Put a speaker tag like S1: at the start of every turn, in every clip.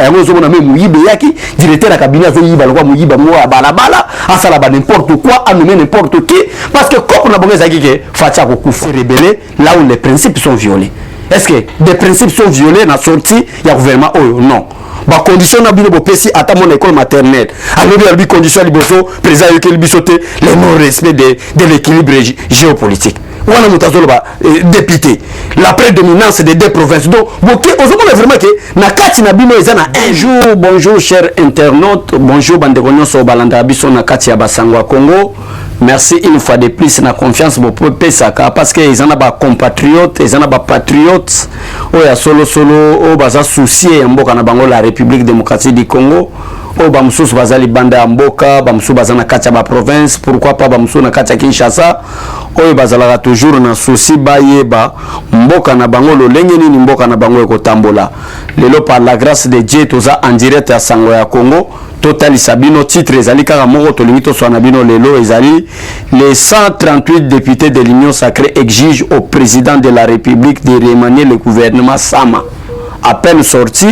S1: yango zo mona même muyibe yaki directeur à cabinet zo yiba lokwa muyiba mo balabala asala ba n'importe quoi a nommé n'importe qui parce que comme na bonga zaki ke fatia ko ku se rebeller là où les principes sont violés. Est-ce que des principes sont violés na sortie ya gouvernement oh non. Ba condition na bino bopesi ata mon école maternelle. Alors bi condition liboso président yokel bisoté le non respect de l'équilibre géopolitique. Voilà mutazoloba député la prédominance des deux provinces donc boké ozomona vraiment que na kati na bino ezana un jour bonjour chers internautes bonjour bandegonyo so balanda biso na kati ya basango Congo. Merci une fois de plus na confiance bo pesaka parce que ils en a ba compatriotes ils en a ba patriotes o ya solo o baza soucier mboka na bango la République démocratique du Congo o ba mususu bazali banda mboka ba mususu bazana kati ya ba province pourquoi pas ba mususu na kati ya Kinshasa o bazala toujours na souci bayeba mboka na bango lolenge nini mboka na bango ekotambola lelo par la grâce de Dieu toza en direct ya sango ya Congo Total Sabino titre ezali kaka moko tolingi so na bino lelo ezali les 138 députés de l'Union sacrée exigent au président de la République de remanier le gouvernement Sama. À peine sorti,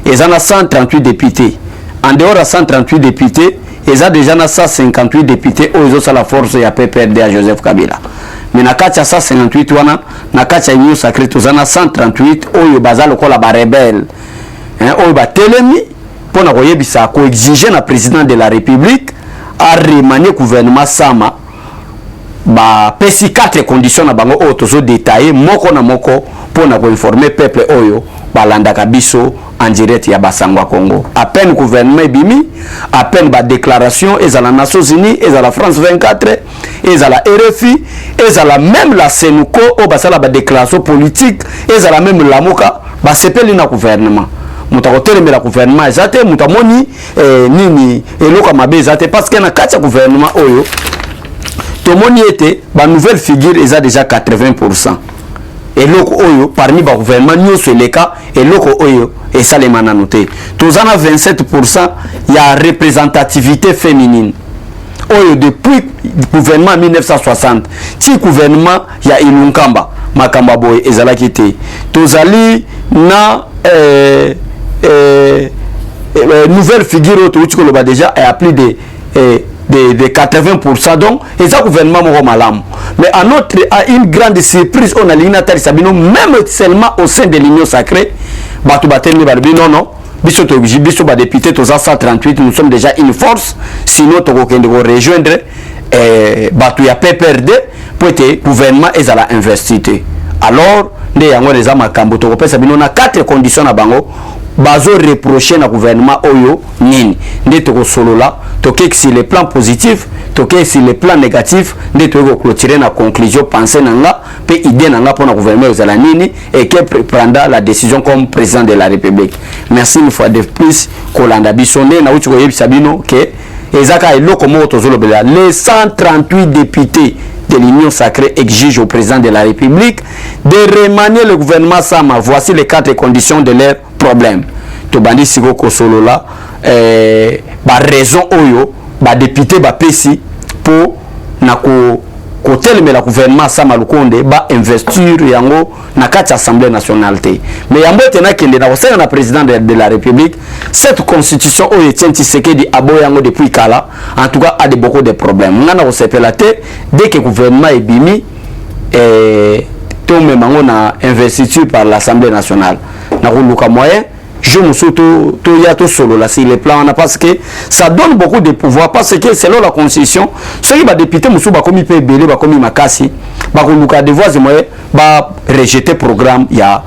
S1: ils en a 138 députés. En dehors de 138 députés, ils ont déjà 158 députés aux autres à la force et à PPRD à Joseph Kabila. Mais na kati 158 wana na kati ya Union sacrée tozana 138 oyo bazalo ko la ba rebelle. Oyo ba telemi pour na koyebisa ko exiger na président de la République à remanier gouvernement Sama ba pesi 4 conditions na bango oyo tozo détailler moko na moko pour na ko informer peuple oyo balanda kabiso en direct ya basango Congo. À peine gouvernement bimi, à peine ba déclaration et à la Nations Unies et à la France 24 et à la RFI et à la même la Senuko au basala ba déclaration politique et à la même la Moka ba sepeli na gouvernement. Mutakoteleme la gouvernement ezate mutamoni nini eloka mabe ezate parce que na kati ya gouvernement oyo tomoni était ba nouvelle figure eza déjà 80%. Et loko oyo parmi ba gouvernement nyonso leka et loko oyo et ça les mananoté tozana 27% il y a représentativité féminine oyo depuis gouvernement 1960 ti gouvernement ya Ilunkamba makamba boy ezala kité tozali na nouvelle figure autour de déjà est à plus de 80%. Donc, et ça gouvernement malam. Mais à une grande surprise, on a l'inatal Sabino, même seulement au sein de l'Union sacrée, non, biso ba député 138, nous sommes déjà une force, sinon tu vas rejoindre batu ya PPRD pour être gouvernement et à la investité. Alors, les yango les amakambo to kopesa bino na 4 conditions na bango. Bazo reprocher na gouvernement oyo nini nde to solola to que sur les plans positifs to que sur les plans négatifs nde to clôturer na conclusion penser nanga pe idée nanga pour na gouvernement ozala nini et qui prendra la décision comme président de la République. Merci une fois de plus kolanda bisonné na uti ko yebisa bino que ezaka eloko mo to zolobela les 138 députés de l'Union sacrée exigent au président de la République de remanier le gouvernement Sama. Voici les 4 conditions de leur problème. Tobandi siko kosolo la ba raison oyo ba député ba pesi pour na ko teleme la gouvernement Sama Lukonde ba investir yango na kati assemblée nationale te. Mais yambo tena kende na osena na président de la République cette constitution oyo tienti sekedi abo yango depuis kala en tout cas a de beaucoup de problèmes. Ngana osepela te dès que gouvernement est bimi tombe mango na investiture par l'Assemblée nationale. Na kuluka moyen je me souto to yato solo là sur les plans parce que ça donne beaucoup de pouvoir parce que selon la constitution ceux qui va député musu ba komi pe belé ba komi makasi ba kuluka devoir moyen ba rejeter programme ya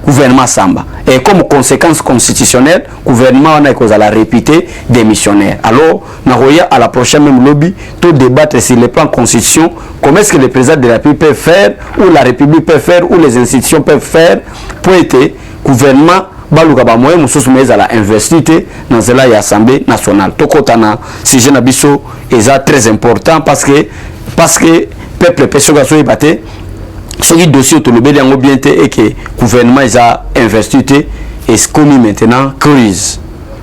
S1: gouvernement Samba et comme conséquence constitutionnelle gouvernement on a cause à la répéter démissionnaire. Alors na roya à la prochaine même lobby tout débattre sur les plans constitution comment est-ce que le président de la République peut faire ou la République peut faire ou les institutions peuvent faire pour être gouvernement baluka ba moyen mususu meza la investité dans la Assemblée nationale. Tokotana sujet na biso est très important parce que peuple pesoga so ibate ce qui dossier tout le bien bien et que gouvernement a investité et commis maintenant crise.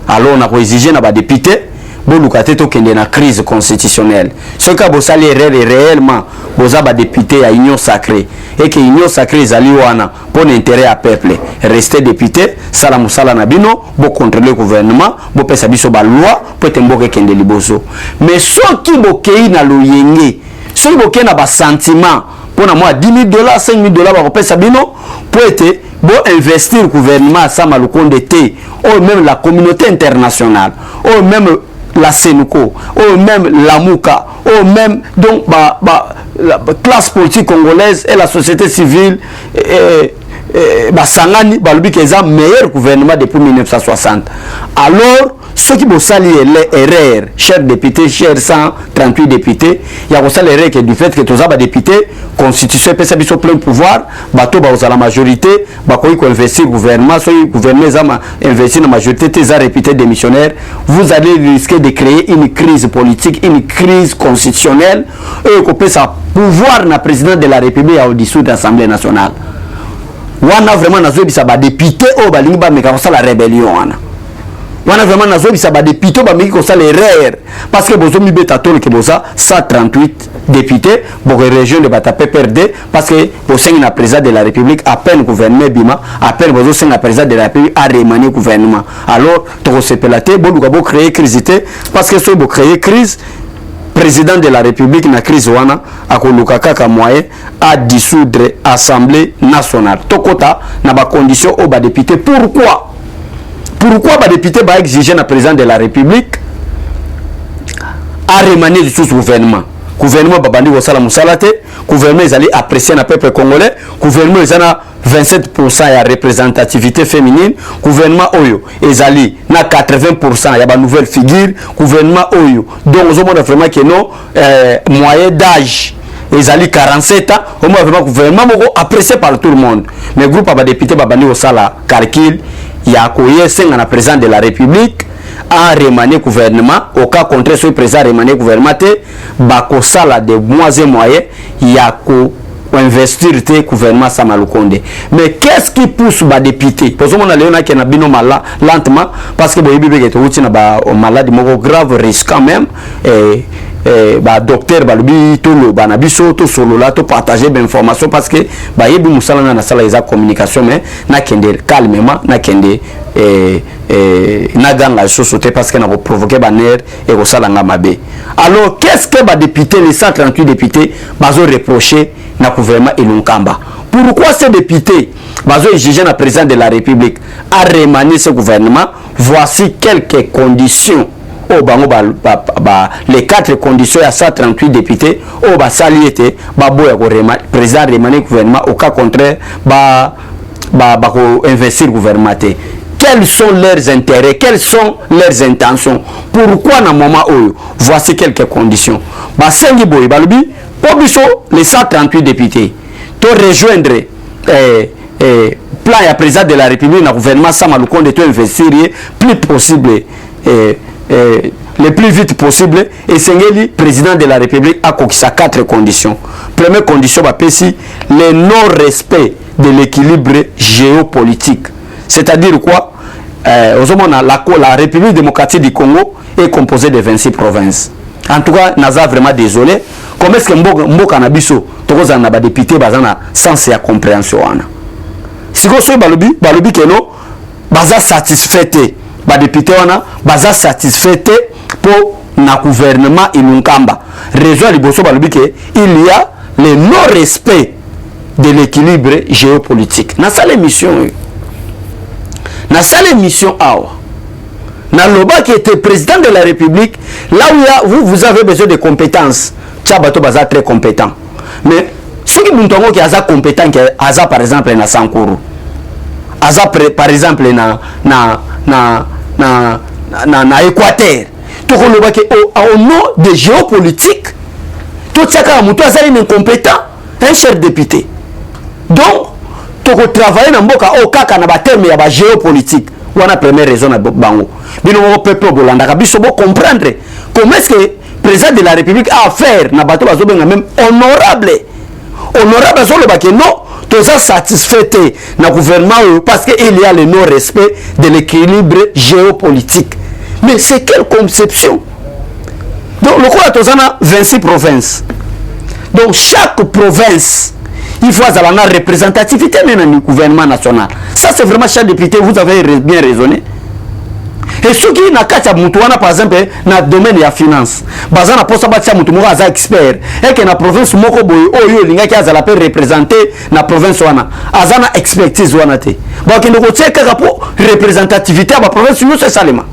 S1: Alors on a exigé na ba député boluka te tokende na crise constitutionnelle soki bosali erreur réellement boza badéputé ya union sacrée et que union sacrée ezali wana pour intérêt ya peuple rester député sala mosala na bino bocontrôler gouvernement bopesa biso baloi po ete mboka ekende liboso mais soki bokei na loyenge soki bokei na basentiment mpona mwa $10 000 $5 000 bakopesa bino po ete investir gouvernement à Samalukonde T, ou même la communauté internationale, ou même la Sénuko, ou même la Mouka, ou même donc la classe politique congolaise et la société civile, Sangani, Balubi Keza, meilleur gouvernement depuis 1960. Alors, ceux qui vont saluer les erreurs, chers députés, chers 138 députés, il y a aussi l'erreur du fait que tous les députés, constitution, PSA, plein pouvoir, bateau, la majorité, bakoui ko investir gouvernement, soit le gouvernement investir dans la majorité, tes réputés démissionnaires, vous allez risquer de créer une crise politique, une crise constitutionnelle, et qu'on peut ça pouvoir na président de la République au dessous de l'Assemblée nationale. On a vraiment des députés au Balimba, mais quand ça la rébellion. On a vraiment des députés qui ont l'erreur. Parce que vous avez que vous avez 138 députés pour la région de Bata PPRD. Parce que vous avez un président de la République, à peine gouvernement Bima, à peine vous avez un président de la République à remanier le gouvernement. Alors, vous avez créé crise. Parce que si vous créez crise, président de la République na crise wana akoluka kaka moyen à dissoudre l'Assemblée nationale. Tokota na ba condition au ba député. Pourquoi les députés vont exiger le président de la République à remanier du sous-gouvernement? Le gouvernement va bandi au Musalate, le gouvernement est apprécié dans le peuple congolais, le gouvernement est 27% de représentativité féminine, le gouvernement est allé na 80% de nouvelles figures, le gouvernement Oyo. Donc, on a vraiment que non moyen d'âge. Ils allaient 47 ans, au moins vraiment gouvernement apprécié par tout le monde. Mais le groupe de députés va bandi au Sala calcul. Il y a un président de la République à remanier le gouvernement. Au cas contraire, si le président remanier le gouvernement, il de moins et moyens, il y a investir le gouvernement Samalukonde. Mais qu'est-ce qui pousse les députés? Parce que nous avons lentement, parce que les malades grave risque quand même. Docteur Balubi Tolo Banabiso to solo là to partager des informations parce que yebi musala na sala eza communication mais na kende calmement na kende na ganga société parce que na provoquer baner et ko sala ngamabe. Alors qu'est-ce que députés les 138 députés bazo reprocher na gouvernement Elunkamba? Pourquoi ces députés bazo exiger na président de la République à remanier ce gouvernement? Voici quelques conditions. Les 4 conditions à 138 députés au saliété président remanier gouvernement au cas contraire investir le gouvernement. Quels sont leurs intérêts, quelles sont leurs intentions? Pourquoi dans moment où voici quelques conditions. Pour les 138 députés to rejoindre plan et président de la République dans le gouvernement Samalukonde de investir plus possible le plus vite possible et c'est le président de la République a coquissé 4 conditions. Première condition, le non-respect de l'équilibre géopolitique. C'est-à-dire quoi? La République démocratique du Congo est composée de 26 provinces. En tout cas, Naza vraiment désolé. Comment est-ce que Mboka Nabiso, tous les députés, sans la compréhension? Si vous avez Balubi Keno, baza satisfait. Les députés sont satisfaits pour le gouvernement Ilunkamba. Raison il y a le non-respect de l'équilibre géopolitique. Dans cette émission, dans le qui était président de la République, là où vous avez besoin de compétences, Tchabato Baza très compétent. Mais ceux qui sont compétents, par exemple, dans Sankuru, par exemple, na Équateur, au nom de géopolitique, tout ça est incompétent, un cher député. Donc, tu travailler dans le cas de la géopolitique. On a la première raison à Bango. Mais le peuple Bolanda, comprendre comment est-ce que le président de la République a affaire na bateau même honorable. Honorable, non. Tous ça satisfait dans le gouvernement parce qu'il y a le non-respect de l'équilibre géopolitique. Mais c'est quelle conception? Donc le quoi tozana 26 provinces. Donc chaque province il faut avoir la représentativité même du gouvernement national. Ça c'est vraiment chaque député, vous avez bien raisonné. Et ceux qui na kacha mutuana par exemple na domaine de la finance, bazana posa batia mutu mo aza expert et que na province moko boy oyo linga ki azala pe représenter na province wana azana expertise wana te. Bon ki ndoko tcheka kapo représentativité à la province nous c'est salema.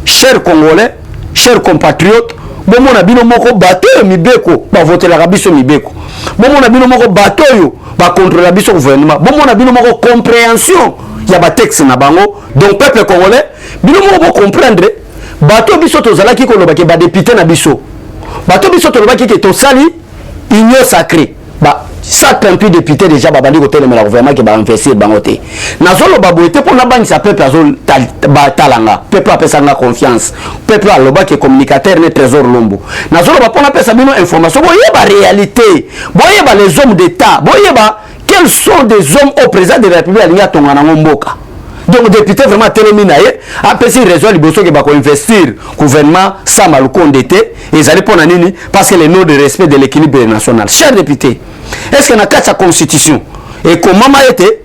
S1: Chers Congolais, chers compatriotes, bon mon abino moko bateau mibeko ba voter la biso mibeko. Bon mon abino moko bateau ba contre la biso gouvernement. Bon mon abino moko compréhension il y a des textes na bango donc peuple congolais bino mo comprendre bato biso tozala ki koloba ke ba député na biso bato biso toloba ki ke to sali union sacrée ba 138 députés déjà ba bandi ko telemela gouvernement ke ba investir bango te nazolo ba boete pour na bangi sa peuple azol ba talanga peuple apesa nga confiance peuple aloba ke communicateur ne trésor lombo nazolo ba pona pesa bino information boye ba réalité boye ba les hommes d'état boye ba quels sont des hommes au président de la République à Tongana Mboka. Donc député vraiment téléminaye a pesé raison liboso que ba ko investir gouvernement sans malukonde et ils allaient pour nini parce que le nom de respect de l'équilibre national. Chers députés, est-ce que na sa constitution et comment a été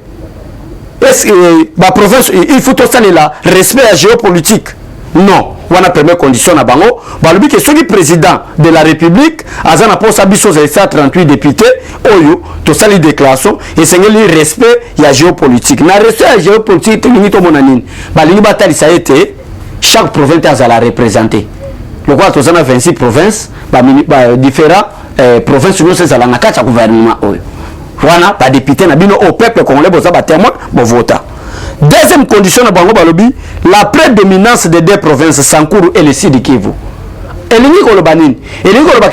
S1: est-ce que la province il faut tout ça là respect à géopolitique? Non. On a première condition à Bango. Balobi que celui président de la République, Azana pour sa biso 38 députés, Oyo, tout ça les déclarations, et c'est le respect il y a géopolitique. Na respect à géopolitique, tout le monde monanine. Balini batali ça a été chaque province a la représenter. Le quoi tout ça a 26 provinces, différents provinces nous c'est ça la nakacha gouvernement Oyo. Voilà, pas député na bino au peuple congolais boza ba témoin bo vota. Deuxième condition, la prédominance des deux provinces, Sankuru et le Sud Kivu. Et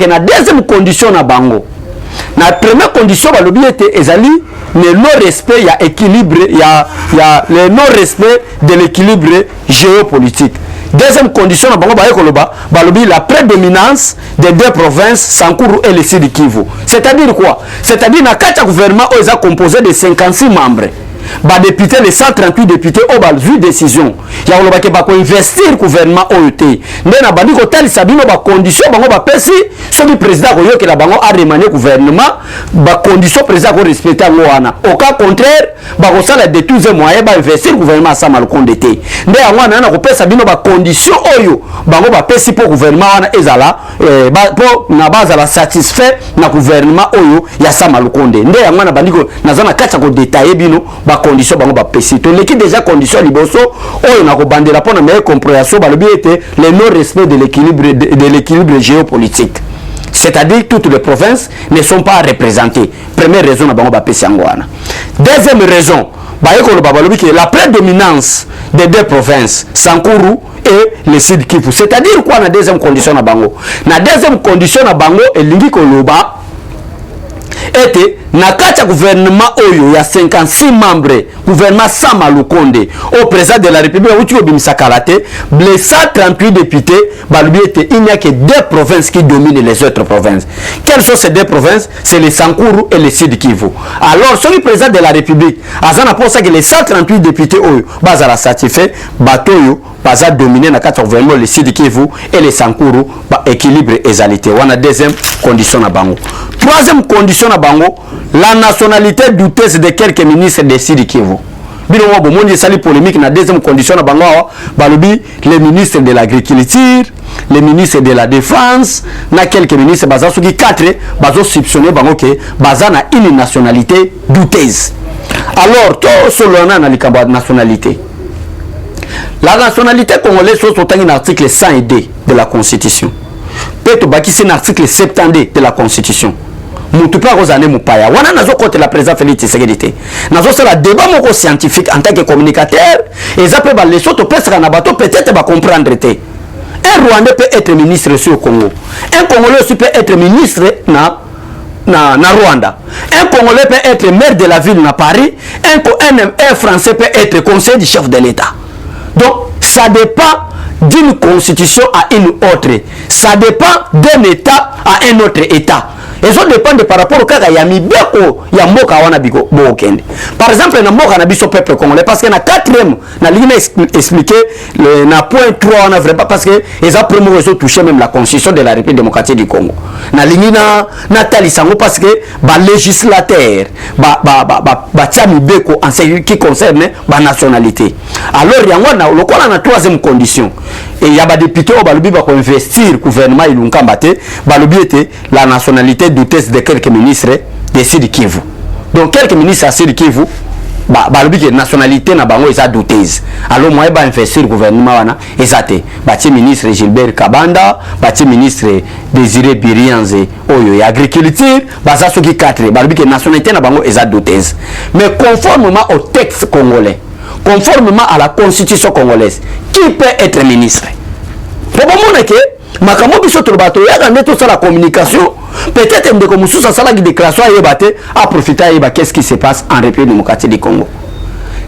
S1: la deuxième condition, la première condition, le non-respect, il y a équilibre, il y a le non-respect de l'équilibre géopolitique. Deuxième condition, la prédominance des deux provinces, Sankuru et le Sud Kivu. C'est-à-dire quoi? C'est-à-dire que le gouvernement est composé de 56 membres. Ba député les 138 députés au bal vu décision ya oloba ke ba ko investir gouvernement OET ndena bandi ko tali sabino ba condition bango ba pesi soki président ko yoke la bango a remanier gouvernement ba condition président ko respecter ngo wana au cas contraire ba ko sala de tous les moyens ba investir gouvernement sa mal condété nde wana na ko pesa bino ba condition oyo bango ba pesi pour gouvernement wana ezala ba po na base la satisfait na gouvernement oyo ya sa mal condé nde wana bandi ko nazana kacha ko détailler bino ba condition bango ba pesi to l'équipe déjà condition liboso oyo na ko bandela pona meilleure compréhension ba le bien était le non respect de l'équilibre géopolitique, c'est-à-dire toutes les provinces ne sont pas représentées. Première raison na bango ba pesi angwana. Deuxième raison ba yeko ba balobi que la prédominance des deux provinces Sankuru et le Sud Kivu, c'est-à-dire quoi na deuxième condition na bango na deuxième condition na bango elingi ko loba était na kacha gouvernement oyo ya 56 membres gouvernement sans malukonde au président de la République où tu obimisa kalate les 138 députés balubi était il n'y a que deux provinces qui dominent les autres provinces. Quelles sont ces deux provinces? C'est le Sankuru et le Sud Kivu. Alors celui président de la République azana pour ça que les 138 députés oyo bazala satisfait batoyo baza dominer na kacha gouvernement le Sud Kivu et le Sankuru ba équilibre égalité. On a deuxième condition na bango. Troisième condition na bango, la nationalité douteuse de quelques ministres de Sud Kivu. Bino mo monde sali polémique na deuxième condition na bango balobi les ministres de l'agriculture, les ministres de la défense, na quelques ministres baza soki 4 bazo soupçonner bango ke baza na une nationalité douteuse. Alors to solona na likambo nationalité. La nationalité congolaise sont autant un article 102 de la Constitution. Peut-être baki c'est un article 72 de la Constitution. Mutupa rozane mupaya. Wana nazo contre la présidente Félix Tshisekedi. Nazo c'est la débat moko scientifique en tant que communicateur et ça peut ba leçon to presque na bato peut-être ba comprendre te. Un Rwandais peut être ministre sur le Congo. Un Congolais aussi peut être ministre na Rwanda. Un Congolais peut être maire de la ville na Paris. Un Français peut être conseiller du chef de l'État. Donc ça dépend d'une constitution à une autre. Ça dépend d'un État à un autre État. Ils ont dépendre par rapport au cas il y a mibeko ya mboka wana biko bokende. Par exemple na mboka na biso peuple congolais parce que na quatrième na ligne expliquer le na point 3 on a vraiment parce que ils ont premier réseau touché même la constitution de la République démocratique du Congo. Na ligne na talisango parce que ba législateur ba tia mibeko en ce qui concerne ba nationalité. Alors yango na lokola na troisième condition et il y a des députés au balobi ba ko investir gouvernement ilunkamba te balobi était la nationalité douteuse de quelques ministres de Sud Kivu. Donc quelques ministres à Sud Kivu balobi que nationalité na bango eza douteuse. Alors moi ba investir gouvernement wana ezate bati ministre Gilbert Kabanda, bati ministre Désiré Birianze oyo ya agriculture baza soki 4 balobi que nationalité na bango eza douteuse. Mais conformément au texte congolais, conformément à la constitution congolaise, qui peut être ministre? Pour moi que makambo biso to bato ya gande tout ça la communication peut-être ndeko mususa sala qui déclaration ayebate a profiter ayeba qu'est-ce qui se passe en République démocratique du Congo.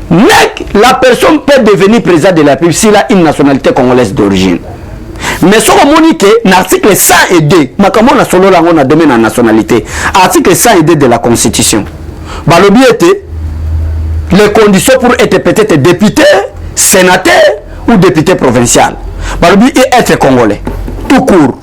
S1: La personne peut devenir président de la République s'il a une nationalité congolaise d'origine. Mais ce qu'on monique l'article 102 makambo na solo lango na domaine la nationalité, article 102 de la constitution. Balobi était les conditions pour être peut-être député, sénateur ou député provincial. Balobi est être congolais. Tout court.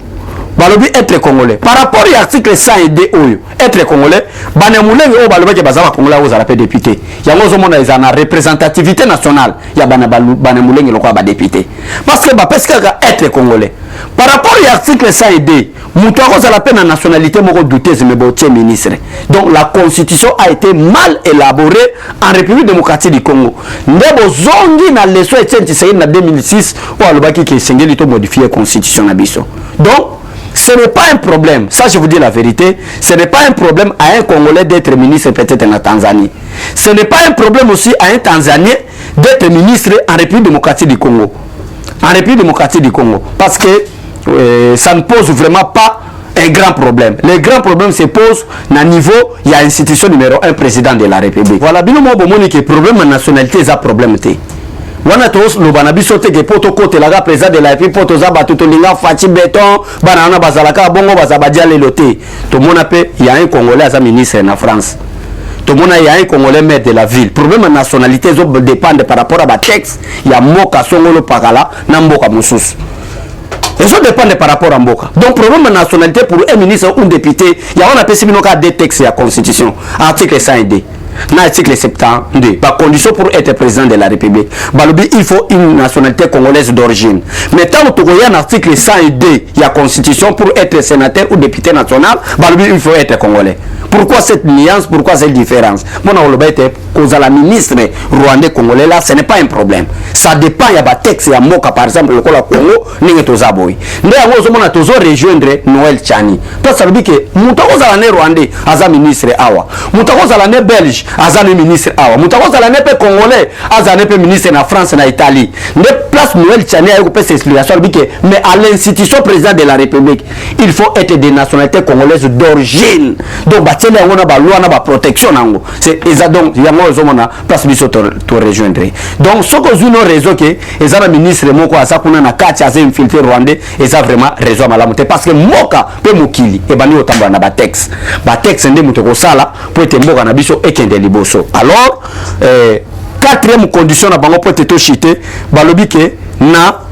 S1: Balobi être congolais. Par rapport à l'article 102 oyo, être congolais, banemulenge o balobi ke bazaba congolais aux appelés députés. Yango zo mona ezana représentativité nationale, ya banemulenge lokwa ba député. Parce que ba peska être congolais. Par rapport à l'article 102, muto akoza la peine en nationalité moko douteuse mais botie ministre. Donc la constitution a été mal élaborée en République démocratique du Congo. Ndebo zongi na leçon Etienne Tshisekedi na 2006 ou alobaki ke sengeli to modifier la constitution na biso. Donc ce n'est pas un problème, ça je vous dis la vérité, ce n'est pas un problème à un Congolais d'être ministre peut-être en Tanzanie. Ce n'est pas un problème aussi à un Tanzanien d'être ministre en République démocratique du Congo. En République démocratique du Congo. Parce que ça ne pose vraiment pas un grand problème. Le grand problème se pose à niveau, il y a institution numéro 1, président de la République. Voilà, bien au moment que le problème de nationalité, c'est un problème. Wana tos lo bana biso te ke poto kote la président de la République poto za batuto linga fati béton banana bazalaka bongo bazabadia leloté to mona pe il y a un Congolais à sa ministre en France to mona il y a un Congolais maire de la ville problème de nationalité zo dépend par rapport à ba texte il y a moka songolo pakala na mboka mususu et ça dépend par rapport à mboka donc problème de nationalité pour un ministre ou un député il y a on appelle sibinoka des textes la constitution article 102 dans l'article 72, par condition pour être président de la République, Balobi, il faut une nationalité congolaise d'origine. Mais tant que il y a un article 102, il y a constitution pour être sénateur ou député national, Balobi, il faut être congolais. Pourquoi cette nuance, pourquoi cette différence? Mon était cause à la ministre rwandais congolais là, ce n'est pas un problème. Ça dépend, il y a des textes, il y a Moka par exemple, le Congo, n'est pas Zaboui. Mais on a toujours rejoindre Noël Tchani. Parce que ça veut dire que Moutako Zalané rwandais, Aza ministre Awa. Moutako Zalané belge, Azane ministre Awa. Moutako Zalané congolais, Azane ministre en France, en Italie. Ne place Noël Tchani a eu cette explication. Mais à l'institution président de la République, il faut être des nationalités congolaises d'origine. Donc, on a la loi, on a la protection. C'est donc, il y a moi, place biso to rejoindre. Donc, ce que nous raison que les autres ministres, moko asa kuna na kati asa infiltré rwandais, ils ont vraiment raison à la montée parce que moka pe mokili et bani otamba na ba texte ndé mutoko sala pour être mboka na biso et kende liboso. Alors, quatrième condition na bango pour être chité, balobi ke na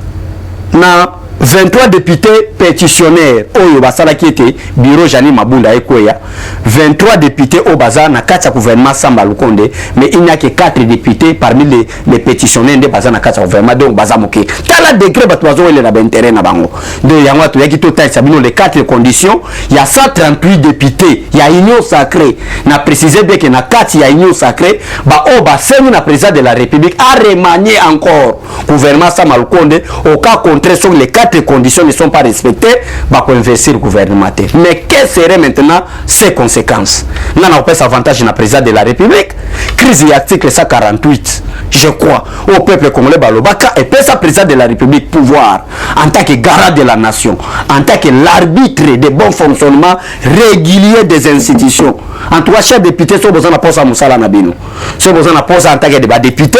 S1: 23 députés pétitionnaires oyo basala qui était bureau Jani Mabunda ekweya 23 députés au bazar na kati ya gouvernement Samba Lukonde mais il n'y a que 4 députés parmi les pétitionnaires de bazar na kati ya gouvernement donc bazar moké tala décret bato bazo ele na intérêt na bango de yango to yaki total sabino les 4 conditions il y a 138 députés il y a union sacrée na préciser bien que na kati ya union sacrée ba o ba semi na président de la République a remanié encore gouvernement Samba Lukonde au cas contraire sur les 4 conditions ne sont pas respectées, bah qu'on investir le gouvernement. Mais quelles seraient maintenant ses conséquences? Nous avons pas avantage dans le président de la République. Crise de l'article 148, je crois, au peuple congolais Balobaka et peut sa président de la République pouvoir en tant que garant de la nation, en tant que l'arbitre des bons fonctionnements réguliers des institutions. En tout cas, chef député, si vous avez posé à Moussala Nabino, si vous avez posé en tant que député,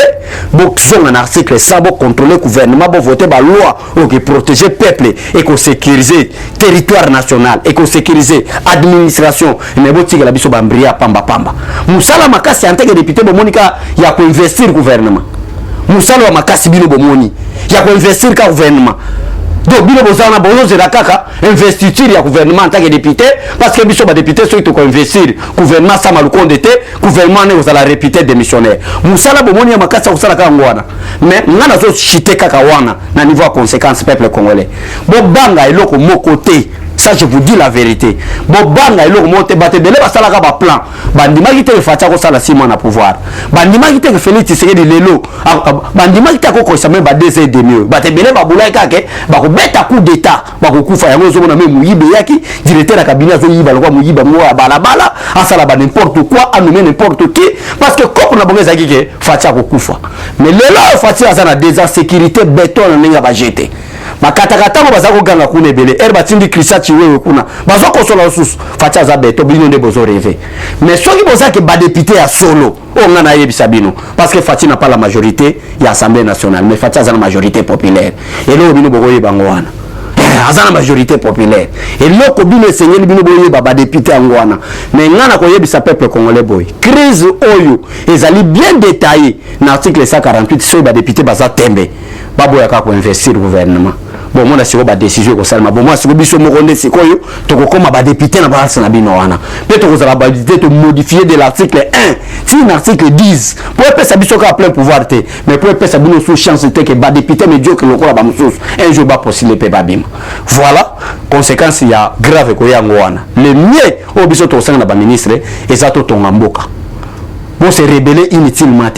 S1: vous avez un article ça, vous contrôlez le gouvernement, vous votez la loi qui protège le peuple et qui sécurise le territoire national et qui sécurise sécuriser administration mais botika la biso bambria pamba pamba musala makasi en tant que député bomonika ya ko investir gouvernement musala wa makasi bino bomoni ya ko investir ka gouvernement donc bino bozana bozozela kaka investiture ya gouvernement en tant que député parce que biso ba député ceux qui ko investir gouvernement sama le compte d'été gouvernement ne vous a la réputé démissionnaire musala bomoni ya makasi kusala ka ngwana mais ngana zo chité kaka wana na niveau à conséquence peuple congolais bo banga eloko mokoté. Ça je vous dis la vérité. Bobanga eloko monte bate belé basalaka ba plan. Bandima ki te fatia ko sala 6 mois na pouvoir. Bandima ki te Félix Tshisekedi lelo. Bandima ki te ko kosa même ba 2 ans et demi. Bate belé ba boulay kake ba ko beta coup d'état. Ba ko kufa yango zo mona même muyibe yaki directeur la cabinet zo yiba lokwa muyiba mo bala bala asala ba n'importe quoi annommé n'importe qui parce que comme na bongeza kike fatia ko kufa. Mais lelo fatia za na des insécurité béton na ninga ba jeter. Makatakata mo bazako ganga kuna ebele batindi Christian Chiwewe kuna bazoko solo susu fatia za beto bino nde bozo rêver mais soki bozaki ba député ya solo on ngana yebisa bino parce que Fatia n'a pas la majorité ya Assemblée nationale mais Fatia a la majorité populaire et là bino bokoye bango wana azana majorité populaire et loko bino seigneur bino boye ba député angwana mais ngana ko yebisa peuple congolais boy crise oyo ezali bien détaillé dans l'article 148 sur ba député baza tembe baboya ka ko investir gouvernement bon moi na siko ba décision ko salma bon moi siko biso mo konde sikoyo to ko koma ba député na ba na bino wana peut to ko za ba décider to modifier de l'article 1 si l'article 10 pour pesa biso ka plein pouvoir té mais pour pesa bino sous chance té que ba député médiocre lokola ba mususu un jour ba possible pe ba bima voilà conséquence ya grave ko ya ngwana le mieux o biso to sanga na ba ministre ezato to ngamboka bon se rebeller inutilement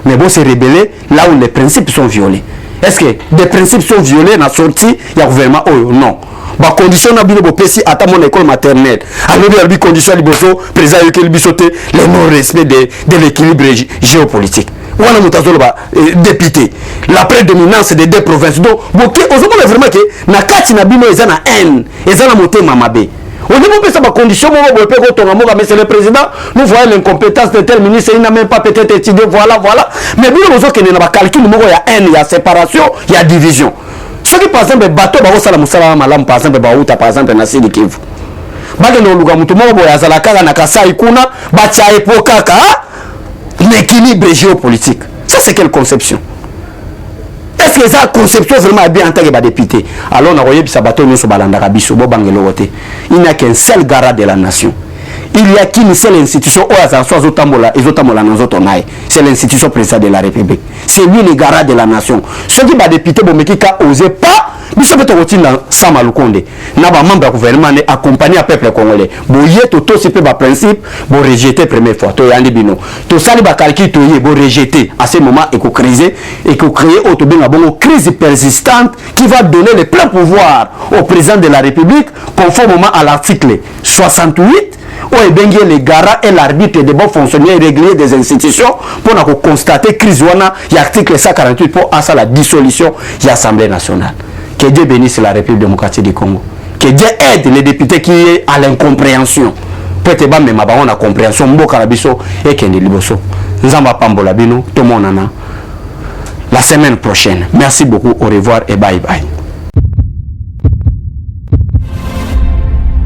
S1: mais bon se rebeller là où les principes sont violés. Est-ce que des principes sont violés dans la sortie du gouvernement? Oh non. Bah condition na bino bopesi ata mon école maternelle. Alors il y a condition liboso président yokel bisoté le non respect de l'équilibre géopolitique. Wana mutazolo ba député. La prédominance des deux provinces. Donc boké ozomona vraiment que na kati na bino ezana haine, ezana motema mabe. On ne peut pas faire condition mais c'est le président. Nous voyons l'incompétence de tel ministre, il n'a même pas peut-être étudié, voilà. Mais nous avons un calcul, il y a haine, il y a séparation, il y a division. Ce qui par exemple, bateau, par exemple, par exemple, na Sidi Kivu. Bageno luga mutu moko boya zalaka na Kasai kuna, bacha epokaka l'équilibre géopolitique. Ça c'est quelle conception? Est-ce que ça conception vraiment bien en tant que député? Alors on a voyé ça bateau nous sur balandaka biso bo bangelo wote. Il n'y a qu'un seul garant de la nation. Il y a qu'une seule institution où les otambola dans otonai. C'est l'institution présidente de la République. C'est lui le garant de la nation. Ceux qui ba député bo mekika osé pas biso beto rotina sama lukonde. Na ba membre du gouvernement accompagner le peuple congolais. Boye toto c'est pas principe bo rejeter première fois to yandi bino. To sali ba calcul to yé bo rejeter à ce moment et ko criser et ko créer auto benga bongo crise persistante qui va donner le plein pouvoir au président de la République conformément à l'article 68 où est les garants et l'arbitre de bons fonctionnaires réguliers des institutions pour constater crise wana y article 148 pour à la dissolution de l'Assemblée nationale. Que Dieu bénisse la République démocratique du Congo. Que Dieu aide les députés qui est à l'incompréhension. Peut-être même on a compréhension mboka la biso et que liboso. Nzamba pambola bino tout mon nana. La semaine prochaine. Merci beaucoup, au revoir et bye bye.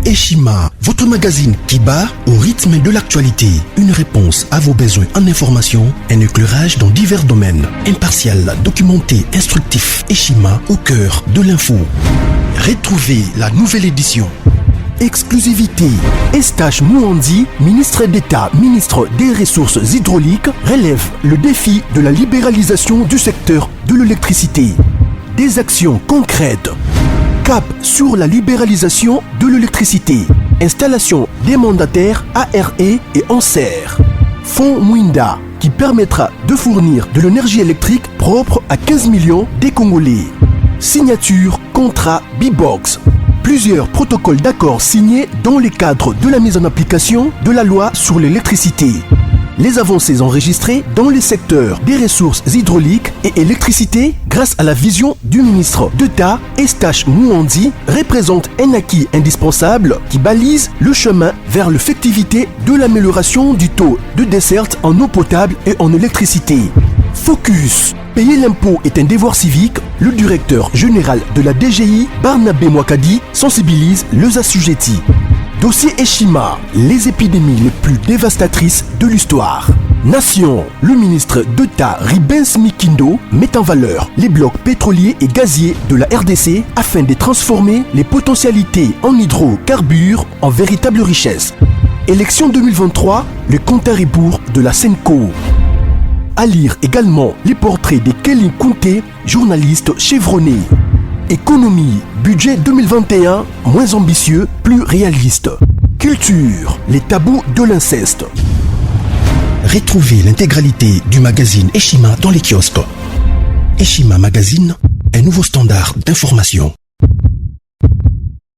S2: Eshima, votre magazine qui bat au rythme de l'actualité. Une réponse à vos besoins en information, un éclairage dans divers domaines. Impartial, documenté, instructif. Eshima au cœur de l'info. Retrouvez la nouvelle édition. Exclusivité. Estache Mouandi, ministre d'État, ministre des Ressources hydrauliques, relève le défi de la libéralisation du secteur de l'électricité. Des actions concrètes. Cap sur la libéralisation de l'électricité. Installation des mandataires ARE et Anser. Fonds Mwinda qui permettra de fournir de l'énergie électrique propre à 15 millions des Congolais. Signature contrat B-Box. Plusieurs protocoles d'accord signés dans le cadre de la mise en application de la loi sur l'électricité. Les avancées enregistrées dans les secteurs des ressources hydrauliques et électricité grâce à la vision du ministre d'État Estache Mouandi représentent un acquis indispensable qui balise le chemin vers l'effectivité de l'amélioration du taux de desserte en eau potable et en électricité. Focus. Payer l'impôt est un devoir civique. Le directeur général de la DGI, Barnabé Mwakadi, sensibilise les assujettis. Dossier Eshima, les épidémies les plus dévastatrices de l'histoire. Nation, le ministre d'État Ribens Mikindo met en valeur les blocs pétroliers et gaziers de la RDC afin de transformer les potentialités en hydrocarbures en véritable richesse. Élection 2023, le compte à rebours de la Senco. À lire également les portraits de Kelly Kunte, journaliste chevronné. Économie, budget 2021, moins ambitieux, plus réaliste. Culture, les tabous de l'inceste.
S3: Retrouvez l'intégralité du magazine Eshima dans les kiosques. Eshima Magazine, un nouveau standard d'information.